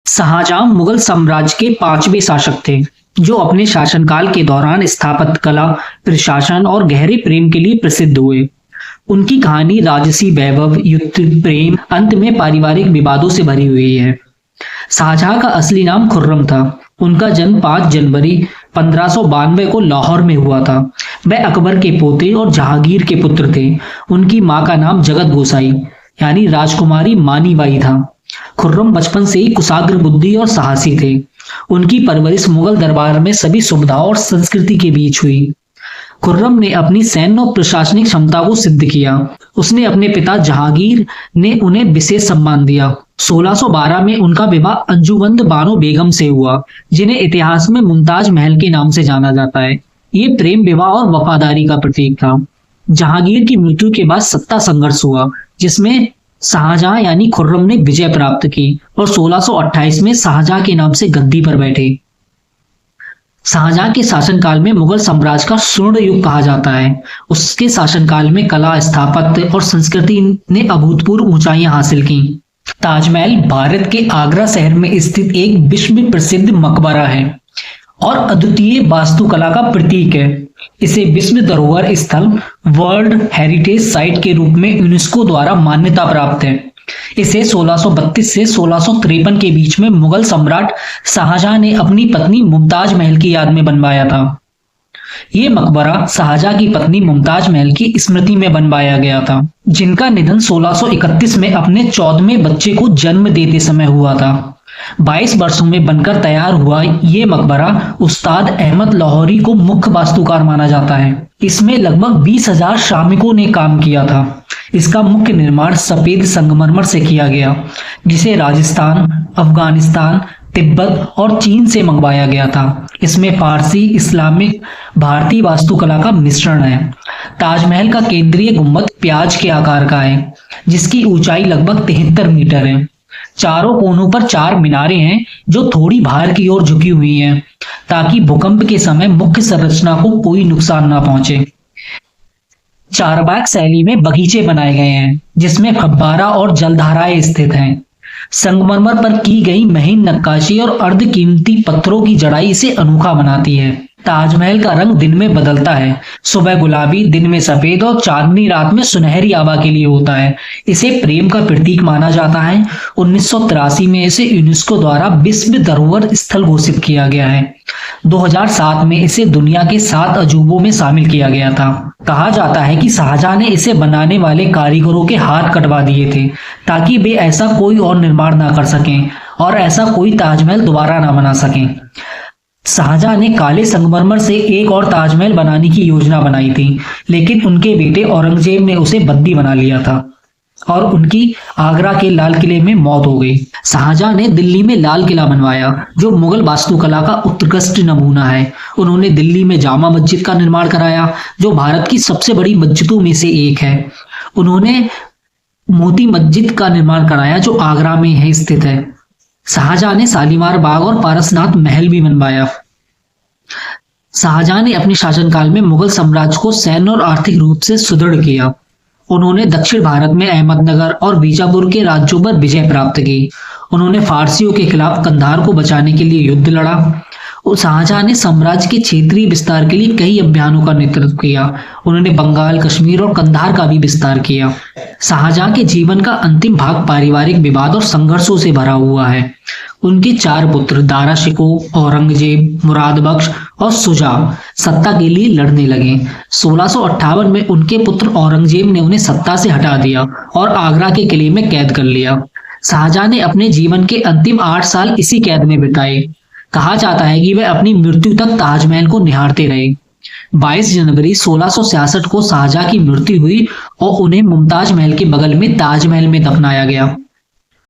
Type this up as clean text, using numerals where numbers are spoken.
शाहजहां मुगल साम्राज्य के पांचवें शासक थे, जो अपने शासनकाल के दौरान स्थापत्य कला, प्रशासन और गहरे प्रेम के लिए प्रसिद्ध हुए। उनकी कहानी राजसी वैभव, युद्ध, प्रेम, अंत में पारिवारिक विवादों से भरी हुई है। शाहजहां का असली नाम खुर्रम था। उनका जन्म 5 जनवरी 1592 को लाहौर में हुआ था। वह अकबर के पोते और जहांगीर के पुत्र थे। उनकी मां का नाम जगत गोसाई यानी राजकुमारी मानी बाई था। खुर्रम बचपन से ही कुशाग्र बुद्धि और साहसी थे। उनकी परवरिश मुगल दरबार में सभी सुविधाओं और संस्कृति के बीच हुई। खुर्रम ने अपनी सैन्य और प्रशासनिक क्षमता को सिद्ध किया। उसने अपने पिता जहांगीर ने उन्हें विशेष सम्मान दिया। 1612 में उनका विवाह अंजुमंद बानो बेगम से हुआ, जिन्हें इतिहास में मुमताज महल के नाम से जाना जाता है। ये प्रेम विवाह और वफादारी का प्रतीक था। जहांगीर की मृत्यु के बाद सत्ता संघर्ष हुआ, जिसमें शाहजहां यानी खुर्रम ने विजय प्राप्त की और 1628 में शाहजहां के नाम से गद्दी पर बैठे। शाहजहां के शासनकाल में मुगल साम्राज्य का स्वर्ण युग कहा जाता है। उसके शासनकाल में कला, स्थापत्य और संस्कृति ने अभूतपूर्व ऊंचाइयां हासिल की। ताजमहल भारत के आगरा शहर में स्थित एक विश्व प्रसिद्ध मकबरा है और अद्वितीय वास्तुकला का प्रतीक है। इसे विश्व धरोहर स्थल वर्ल्ड हेरिटेज साइट के रूप में यूनेस्को द्वारा मान्यता प्राप्त है। इसे 1632 से 1653 के बीच में मुगल सम्राट शाहजहां ने अपनी पत्नी मुमताज महल की याद में बनवाया था। ये मकबरा शाहजहां की पत्नी मुमताज महल की स्मृति में बनवाया गया था, जिनका निधन 1631 में अपने 14वें बच्चे को जन्म देते समय हुआ था। 22 वर्षों में बनकर तैयार हुआ ये मकबरा उस्ताद अहमद लाहौरी को मुख्य वास्तुकार माना जाता है। इसमें लगभग 20,000 श्रमिकों ने काम किया था। इसका मुख्य निर्माण सफेद संगमरमर से किया गया, जिसे राजस्थान, अफगानिस्तान, तिब्बत और चीन से मंगवाया गया था। इसमें फारसी, इस्लामिक, भारतीय वास्तुकला का मिश्रण है। ताजमहल का केंद्रीय गुंबद प्याज के आकार का है, जिसकी ऊंचाई लगभग 73 मीटर है। चारों कोनों पर 4 मीनारें हैं, जो थोड़ी बाहर की ओर झुकी हुई हैं, ताकि भूकंप के समय मुख्य संरचना को कोई नुकसान ना पहुंचे। चारबाग शैली में बगीचे बनाए गए हैं, जिसमें फव्वारा और जलधाराएं स्थित हैं। संगमरमर पर की गई महीन नक्काशी और अर्ध कीमती पत्थरों की जड़ाई इसे अनोखा बनाती है। ताजमहल का रंग दिन में बदलता है। सुबह गुलाबी, दिन में सफेद और चांदनी रात में सुनहरी आभा के लिए होता है। इसे प्रेम का प्रतीक माना जाता है। 1983 में इसे यूनेस्को द्वारा विश्व धरोहर स्थल घोषित किया गया है। 2007 में इसे दुनिया के 7 अजूबों में शामिल किया गया था। कहा जाता है कि शाहजहां ने इसे बनाने वाले कारीगरों के हाथ कटवा दिए थे, ताकि वे ऐसा कोई और निर्माण ना कर सकें और ऐसा कोई ताजमहल दोबारा ना बना सकें। शाहजहां ने काले संगमरमर से एक और ताजमहल बनाने की योजना बनाई थी, लेकिन उनके बेटे औरंगजेब ने उसे बंदी बना लिया था और उनकी आगरा के लाल किले में मौत हो गई। शाहजहां ने दिल्ली में लाल किला बनवाया, जो मुगल वास्तुकला का उत्कृष्ट नमूना है। उन्होंने दिल्ली में जामा मस्जिद का निर्माण कराया, जो भारत की सबसे बड़ी मस्जिदों में से एक है। उन्होंने मोती मस्जिद का निर्माण कराया, जो आगरा में है स्थित है। शाहजहां ने शालीमार बाग और पारसनाथ महल भी बनवाया। शाहजहां ने अपने शासनकाल में मुगल साम्राज्य को सैन्य और आर्थिक रूप से सुदृढ़ किया। उन्होंने दक्षिण भारत में अहमदनगर और बीजापुर के राज्यों पर विजय प्राप्त की। उन्होंने फारसियों के खिलाफ कंधार को बचाने के लिए युद्ध लड़ा। शाहजहां ने साम्राज्य के क्षेत्रीय विस्तार के लिए कई अभियानों का नेतृत्व किया। उन्होंने बंगाल, कश्मीर और कंधार का भी विस्तार किया। शाहजहां के जीवन का अंतिम भाग पारिवारिक विवाद और संघर्षों से भरा हुआ है। उनके 4 पुत्र दारा शिकोह, औरंगजेब, मुराद बख्श और शुजा सत्ता के लिए लड़ने लगे। 1658 में उनके पुत्र औरंगजेब ने उन्हें सत्ता से हटा दिया और आगरा के किले में कैद कर लिया। शाहजहां ने अपने जीवन के अंतिम 8 साल इसी कैद में बिताए। कहा जाता है कि वह अपनी मृत्यु तक ताजमहल को निहारते रहे। 22 जनवरी 1666 को शाहजहां की मृत्यु हुई और उन्हें मुमताज महल के बगल में ताजमहल में दफनाया गया।